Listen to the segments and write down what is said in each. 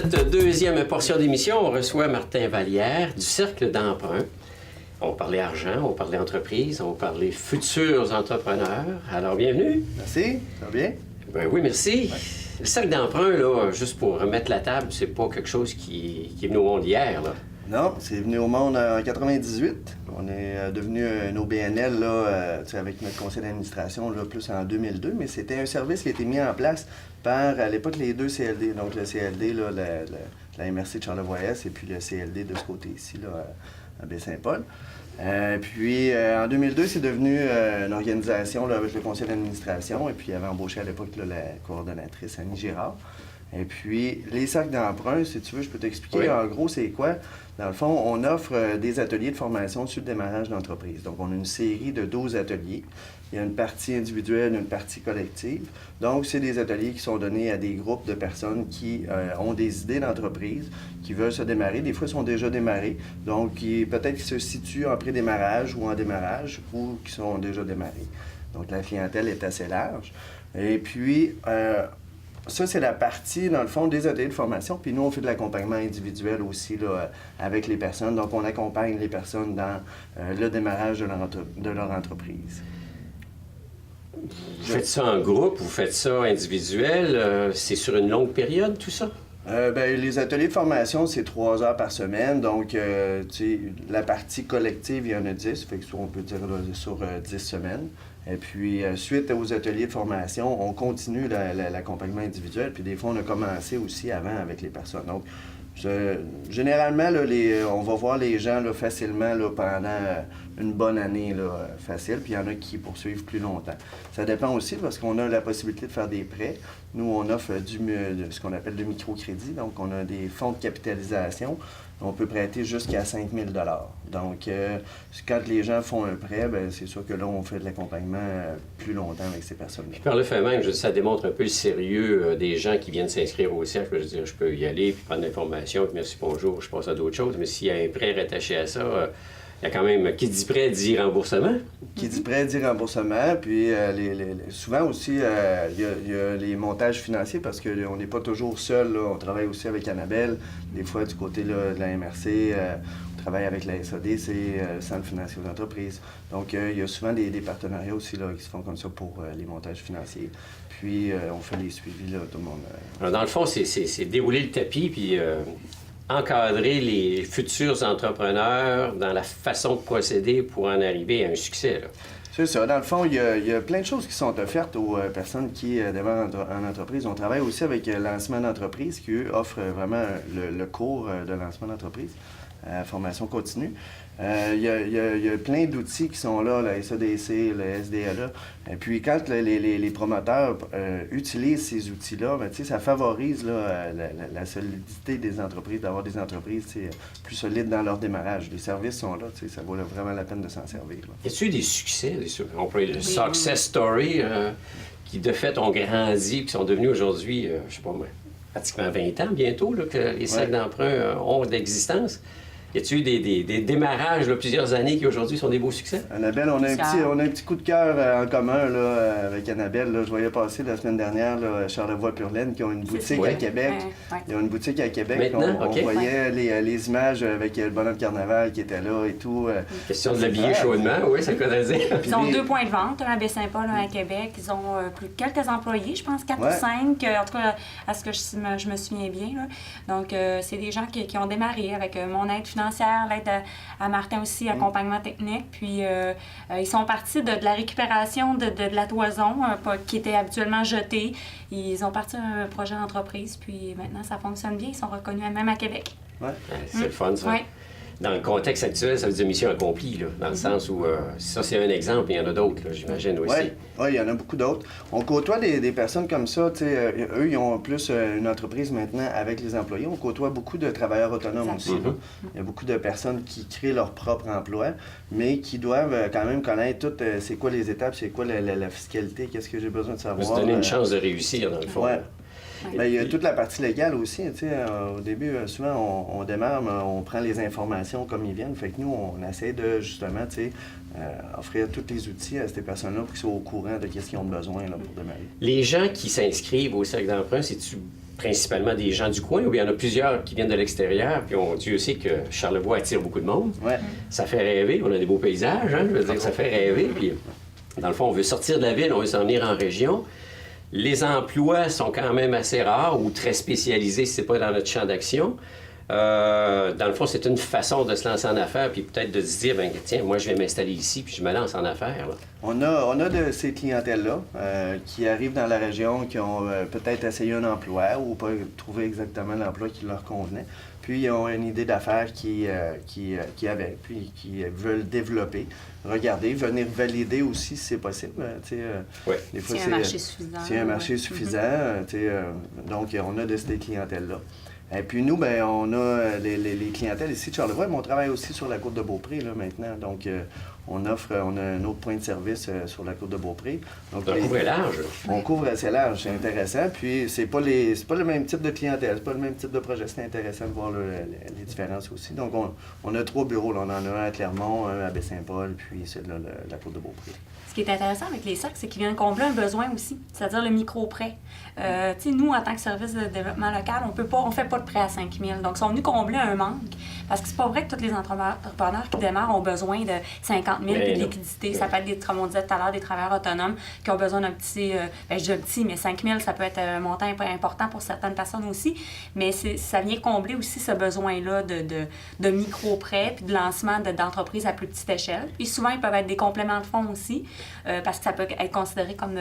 cette deuxième portion d'émission, on reçoit Martin Vallière du Cercle d'emprunt. On parlait argent, on parlait entreprise, on parlait futurs entrepreneurs. Alors, bienvenue. Merci, ça va bien? Ben oui, merci. Ouais. Le Cercle d'emprunt, là, juste pour remettre la table, c'est pas quelque chose qui est venu au monde hier, là. Non, c'est venu au monde en 98. On est devenu un OBNL là, avec notre conseil d'administration là, plus en 2002, mais c'était un service qui a été mis en place par, à l'époque, les deux CLD. Donc le CLD, là, la MRC de Charlevoix-Est et puis le CLD de ce côté ici, là, à Baie-Saint-Paul. Puis en 2002, c'est devenu une organisation là, avec le conseil d'administration et puis il avait embauché à l'époque là, la coordonnatrice Annie Girard. Et puis, les cercles d'emprunt, si tu veux, je peux t'expliquer. Oui. En gros, c'est quoi? Dans le fond, on offre des ateliers de formation sur le démarrage d'entreprise. Donc, on a une série de 12 ateliers. Il y a une partie individuelle, une partie collective. Donc, c'est des ateliers qui sont donnés à des groupes de personnes qui ont des idées d'entreprise, qui veulent se démarrer. Des fois, ils sont déjà démarrés. Donc, peut-être qu'ils se situent en pré-démarrage ou en démarrage ou qui sont déjà démarrés. Donc, la clientèle est assez large. Et puis, ça, c'est la partie, dans le fond, des ateliers de formation. Puis nous, on fait de l'accompagnement individuel aussi là, avec les personnes. Donc, on accompagne les personnes dans le démarrage de leur entreprise. Vous faites ça en groupe, vous faites ça individuel. C'est sur une longue période, tout ça? Les ateliers de formation, c'est 3 heures par semaine. Donc, tu sais, la partie collective, il y en a 10. Fait que on peut dire là, sur 10 semaines. Et puis, suite aux ateliers de formation, on continue l'accompagnement individuel. Puis des fois, on a commencé aussi avant avec les personnes. Donc, généralement, là, on va voir les gens là, facilement là, pendant une bonne année là, facile. Puis il y en a qui poursuivent plus longtemps. Ça dépend aussi parce qu'on a la possibilité de faire des prêts. Nous, on offre ce qu'on appelle du microcrédit. Donc, on a des fonds de capitalisation. On peut prêter jusqu'à 5 000 $. Donc, quand les gens font un prêt, bien, c'est sûr que là, on fait de l'accompagnement plus longtemps avec ces personnes-là. Puis par le fait même, ça démontre un peu le sérieux des gens qui viennent s'inscrire au cercle. Je veux dire, je peux y aller, puis prendre l'information, puis merci, bonjour, je passe à d'autres choses. Mais s'il y a un prêt rattaché à ça, il y a quand même, qui dit prêt dit remboursement. Qui dit prêt dit remboursement. Puis souvent aussi, il y a les montages financiers parce qu'on n'est pas toujours seul. Là. On travaille aussi avec Annabelle. Des fois, du côté là, de la MRC, on travaille avec la SAD, c'est le Centre financier d'entreprise. Donc, il y a souvent des partenariats aussi là, qui se font comme ça pour les montages financiers. Puis, on fait les suivis, là, tout le monde. Alors, dans le fond, c'est dérouler le tapis, puis encadrer les futurs entrepreneurs dans la façon de procéder pour en arriver à un succès, là. C'est ça. Dans le fond, il y a plein de choses qui sont offertes aux personnes qui démarrent en entreprise. On travaille aussi avec Lancement d'entreprise qui, eux, offre vraiment le cours de lancement d'entreprise, formation continue. Il y a plein d'outils qui sont là, la SADC, le SDLA. Et puis, quand les promoteurs utilisent ces outils-là, ben, ça favorise là, la solidité des entreprises, d'avoir des entreprises plus solides dans leur démarrage. Les services sont là, ça vaut vraiment la peine de s'en servir. Là. Y a-t-il eu des succès, on peut dire, success story, qui de fait ont grandi, qui sont devenus aujourd'hui, je sais pas moi, pratiquement 20 ans bientôt, là, que les cercles d'emprunt ont d'existence? Y a-t-il eu des démarrages, là, plusieurs années qui aujourd'hui sont des beaux succès? Annabelle, on a un petit coup de cœur en commun là, avec Annabelle. Là. Je voyais passer la semaine dernière là, Charlevoix-Purlaine qui ont une boutique à Québec. Ils ont une boutique à Québec. Maintenant, on voyait les images avec le bonhomme de carnaval qui était là et tout. Question de l'habiller chaudement, oui, ça connaît dire. Ils ont 2 points de vente à Baie-Saint-Paul, à Québec. Ils ont quelques employés, je pense 4 ou 5, en tout cas à ce que je me souviens bien. Là. Donc, c'est des gens qui ont démarré avec mon aide financière, l'aide à Martin aussi, accompagnement technique. Puis, ils sont partis de la récupération de la toison qui était habituellement jetée. Ils ont parti un projet d'entreprise, puis maintenant, ça fonctionne bien. Ils sont reconnus même à Québec. Ouais. C'est le fun, ça. Ouais. Dans le contexte actuel, ça veut dire mission accomplie, là, dans le sens où, ça c'est un exemple, il y en a d'autres, là, j'imagine aussi. Oui, il y en a beaucoup d'autres. On côtoie des personnes comme ça, tu sais, eux, ils ont plus une entreprise maintenant avec les employés. On côtoie beaucoup de travailleurs autonomes aussi. Là. Il y a beaucoup de personnes qui créent leur propre emploi, mais qui doivent quand même connaître toutes, c'est quoi les étapes, c'est quoi la fiscalité, qu'est-ce que j'ai besoin de savoir. Se donner une chance de réussir, dans le fond. Ouais. Bien, il y a toute la partie légale aussi. Tu sais, au début, souvent, on démarre, mais on prend les informations comme ils viennent. Fait que nous, on essaie de, justement, tu sais, offrir tous les outils à ces personnes-là pour qu'ils soient au courant de ce qu'ils ont besoin là, pour démarrer. Les gens qui s'inscrivent au cercle d'emprunt, c'est-tu principalement des gens du coin, ou bien il y en a plusieurs qui viennent de l'extérieur, puis Dieu sait que Charlevoix attire beaucoup de monde. Ouais. Ça fait rêver, on a des beaux paysages, hein, je veux dire, ça fait rêver, puis dans le fond, on veut sortir de la ville, on veut s'en venir en région. Les emplois sont quand même assez rares ou très spécialisés si ce n'est pas dans notre champ d'action. Dans le fond, c'est une façon de se lancer en affaires, puis peut-être de se dire, ben tiens, moi, je vais m'installer ici, puis je me lance en affaires. Là. On a de ces clientèles-là qui arrivent dans la région, qui ont peut-être essayé un emploi ou pas trouvé exactement l'emploi qui leur convenait. Puis, ils ont une idée d'affaires qui avaient, puis qui veulent développer, regarder, venir valider aussi si c'est possible. Oui. Des fois, C'est un marché suffisant. C'est un marché suffisant. Donc, on a de ces clientèles-là. Et puis nous, ben, on a les clientèles ici de Charlevoix, mais on travaille aussi sur la côte de Beaupré là, maintenant. Donc, on a un autre point de service sur la côte de Beaupré. Donc, on couvre large. On couvre assez large, c'est intéressant. Puis, c'est pas le même type de clientèle, c'est pas le même type de projet. C'est intéressant de voir les différences aussi. Donc, on a 3 bureaux. Là. On en a un à Clermont, un à Baie-Saint-Paul, puis c'est là, la côte de Beaupré. Ce qui est intéressant avec les sacs, c'est qu'ils viennent combler un besoin aussi, c'est-à-dire le micro-prêt. Nous, en tant que service de développement local, on ne fait pas de prêt à 5 000. Donc, ils sont venus combler un manque. Parce que c'est pas vrai que tous les entrepreneurs qui démarrent ont besoin de 50 000 de liquidité. Ça peut être, comme on disait tout à l'heure, des travailleurs autonomes qui ont besoin d'un petit, je dis un petit, mais 5 000, ça peut être un montant important pour certaines personnes aussi. Mais ça vient combler aussi ce besoin-là de micro-prêt puis de lancement d'entreprises à plus petite échelle. Puis souvent, ils peuvent être des compléments de fonds aussi, parce que ça peut être considéré comme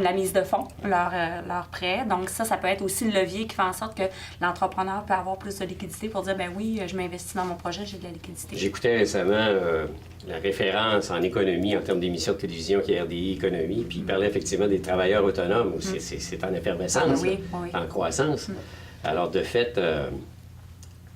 la mise de fonds, leur prêt. Donc ça peut être aussi le levier qui fait en sorte que l'entrepreneur peut avoir plus de liquidité pour dire, ben oui, je m'investis dans mon projet, j'ai de la liquidité. J'écoutais récemment la référence en économie, en termes d'émissions de télévision qui est RDI Économie, puis il parlait effectivement des travailleurs autonomes. C'est en effervescence, oui. en croissance. Alors de fait,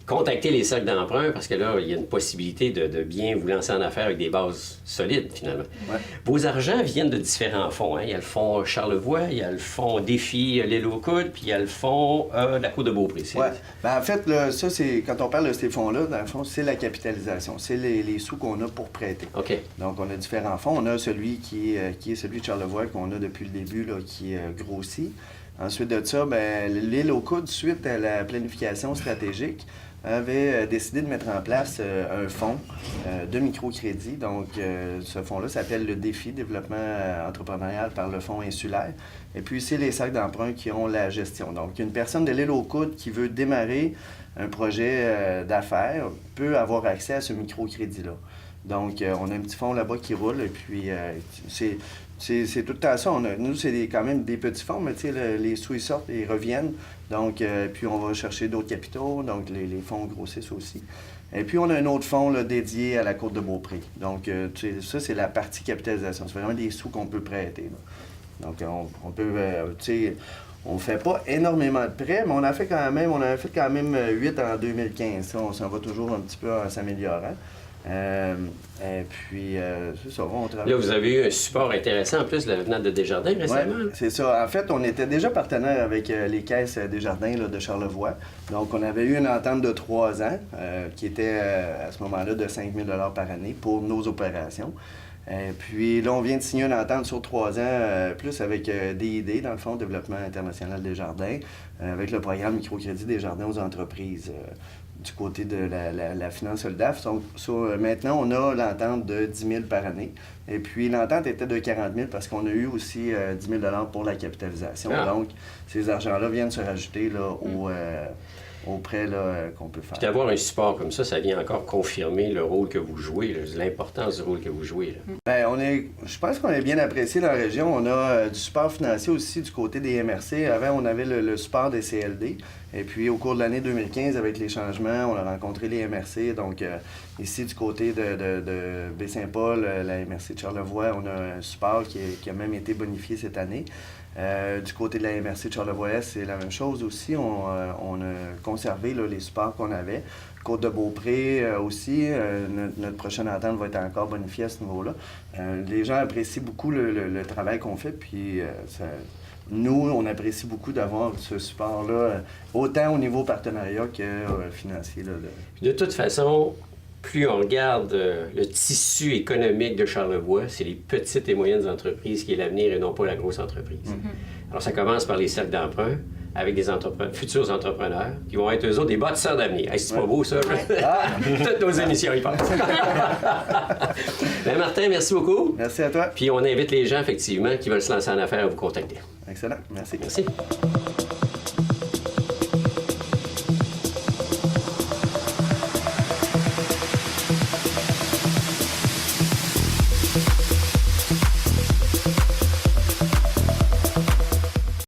contactez les cercles d'emprunt parce que là, il y a une possibilité de bien vous lancer en affaires avec des bases solides, finalement. Ouais. Vos argents viennent de différents fonds. Hein? Il y a le fonds Charlevoix, il y a le fonds Défi l'île aux Coudes, puis il y a le fonds de la Côte de Beaupré. Oui. Ben, en fait, là, ça, c'est quand on parle de ces fonds-là, dans le fond, c'est la capitalisation. C'est les sous qu'on a pour prêter. OK. Donc, on a différents fonds. On a celui qui est celui de Charlevoix qu'on a depuis le début, là, qui grossit. Ensuite de ça, ben, l'île aux Coudes, suite à la planification stratégique, avait décidé de mettre en place un fonds de microcrédit. Donc, ce fonds-là s'appelle le Défi, développement entrepreneurial par le Fonds insulaire. Et puis, c'est les cercles d'emprunt qui ont la gestion. Donc, une personne de l'île aux Coudes qui veut démarrer un projet d'affaires peut avoir accès à ce microcrédit-là. Donc, on a un petit fonds là-bas qui roule, et puis c'est tout le temps ça. Nous, c'est quand même des petits fonds, mais les sous, ils sortent et ils reviennent. Donc, puis on va chercher d'autres capitaux, donc les fonds grossissent aussi. Et puis, on a un autre fonds là, dédié à la Côte de Beaupré. Donc, ça, c'est la partie capitalisation. C'est vraiment des sous qu'on peut prêter. Là. Donc, on peut, on ne fait pas énormément de prêts, mais on en a fait quand même 8 en 2015. Ça, on s'en va toujours un petit peu en s'améliorant. Et puis, c'est ça, on travaille. Là, vous avez eu un support intéressant, en plus, venant de Desjardins récemment. Oui, c'est ça. En fait, on était déjà partenaire avec les caisses Desjardins là, de Charlevoix. Donc, on avait eu une entente de 3 ans qui était à ce moment-là de 5 000 $ par année pour nos opérations. Puis là, on vient de signer une entente sur 3 ans, plus avec DID, dans le Fonds de développement international Desjardins, avec le programme Microcrédit Desjardins aux entreprises. Du côté de la finance SOLDAF. Donc, maintenant, on a l'entente de 10 000 par année. Et puis, l'entente était de 40 000 parce qu'on a eu aussi 10 000 $ pour la capitalisation. Ah. Donc, ces argents-là viennent se rajouter là, au prêt qu'on peut faire. Puis d'avoir un support comme ça vient encore confirmer le rôle que vous jouez, l'importance du rôle que vous jouez. Là. Bien, je pense qu'on est bien apprécié dans la région. On a du support financier aussi du côté des MRC. Avant, on avait le support des CLD. Et puis, au cours de l'année 2015, avec les changements, on a rencontré les MRC. Donc, ici, du côté de Baie-Saint-Paul, la MRC de Charlevoix, on a un support qui a même été bonifié cette année. Du côté de la MRC de Charlevoix, c'est la même chose aussi. On a conservé là, les supports qu'on avait. Côte de Beaupré aussi, notre prochaine entente va être encore bonifiée à ce niveau-là. Les gens apprécient beaucoup le travail qu'on fait, puis nous, on apprécie beaucoup d'avoir ce support-là, autant au niveau partenariat que financier. Là, de toute façon, plus on regarde le tissu économique de Charlevoix, c'est les petites et moyennes entreprises qui est l'avenir et non pas la grosse entreprise. Mm-hmm. Alors, ça commence par les cercles d'emprunt. avec des futurs entrepreneurs qui vont être eux autres des bâtisseurs d'avenir. Hey, c'est pas beau, ça? Toutes nos émissions, ils passent. Ben, Martin, merci beaucoup. Merci à toi. Puis on invite les gens, effectivement, qui veulent se lancer en affaires à vous contacter. Excellent. Merci. Merci.